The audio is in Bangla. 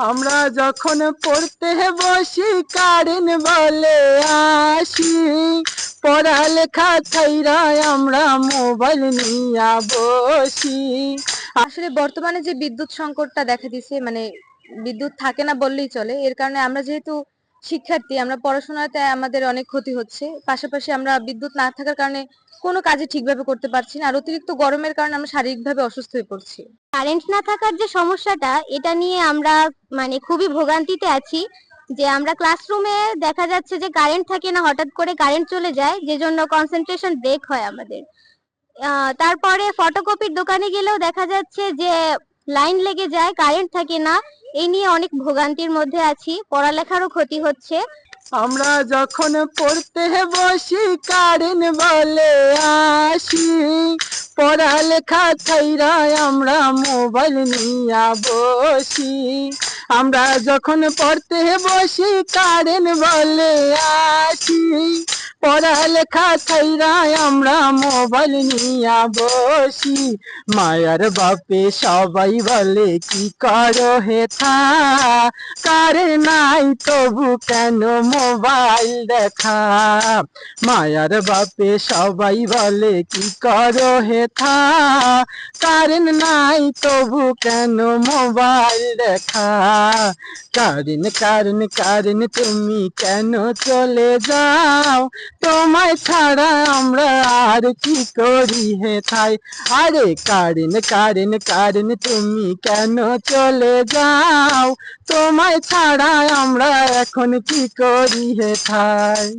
আমরা যখন পড়তে বসি কারেন্ট বলে আসি, পড়ালেখা ছাইরা আমরা মোবাইল নিয়া বসি। আসলে বর্তমানে যে বিদ্যুৎ সংকটটা দেখা দিছে, মানে বিদ্যুৎ থাকে না বললেই চলে। এর কারণে আমরা যেহেতু শিক্ষার্থী, আমরা পড়াশোনাতে আমাদের অনেক ক্ষতি হচ্ছে। পাশাপাশি আমরা বিদ্যুৎ না থাকার কারণে কোনো কাজই ঠিকভাবে করতে পারছি না। আর অতিরিক্ত গরমের কারণে আমরা শারীরিকভাবে অসুস্থ হয়ে পড়ছি। কারেন্ট না থাকার যে সমস্যাটা, এটা নিয়ে আমরা মানে খুবই ভোগান্তিতে আছি। যে আমরা ক্লাসরুমে দেখা যাচ্ছে যে কারেন্ট থাকে না, হঠাৎ করে কারেন্ট চলে যায়, যে জন্য কনসেন্ট্রেশন ব্রেক হয় আমাদের। তারপরে ফটোকপির দোকানে গেলেও দেখা যাচ্ছে যে লাইন লেগে যায়, কারেন্ট থাকে না। এই নিয়ে অনেক ভোগান্তির মধ্যে আছি, পড়ালেখারও ক্ষতি হচ্ছে। আমরা যখন পড়তে বসি কারেন্ট বলে আসি, পড়ালেখা ছাইরা আমরা মোবাইল নিয়া বসি। আমরা যখন পড়তে বসি কারেন্ট বলে আসি, পড়ালেখা ছাইরা আমরা মোবাইল নিয়া বসি। মায়ার বাপে সবাই বলে কি করো হেথা, কারে নাই তবু কেন মোবাইল দেখা। মায়ার বাপে সবাই বলে কি করো হেথা, কারেন্ট নাই তবু কেন মোবাইল দেখা। কারেন্ট কারেন্ট কারেন্ট তুমি কেন চলে যাও, তোমায় ছাড়া আমরা আর কি করি হেথায়। আরে কারেন্ট কারেন্ট কারেন্ট তুমি কেন চলে যাও, তোমায় ছাড়া আমরা এখন কি করি হেথায়।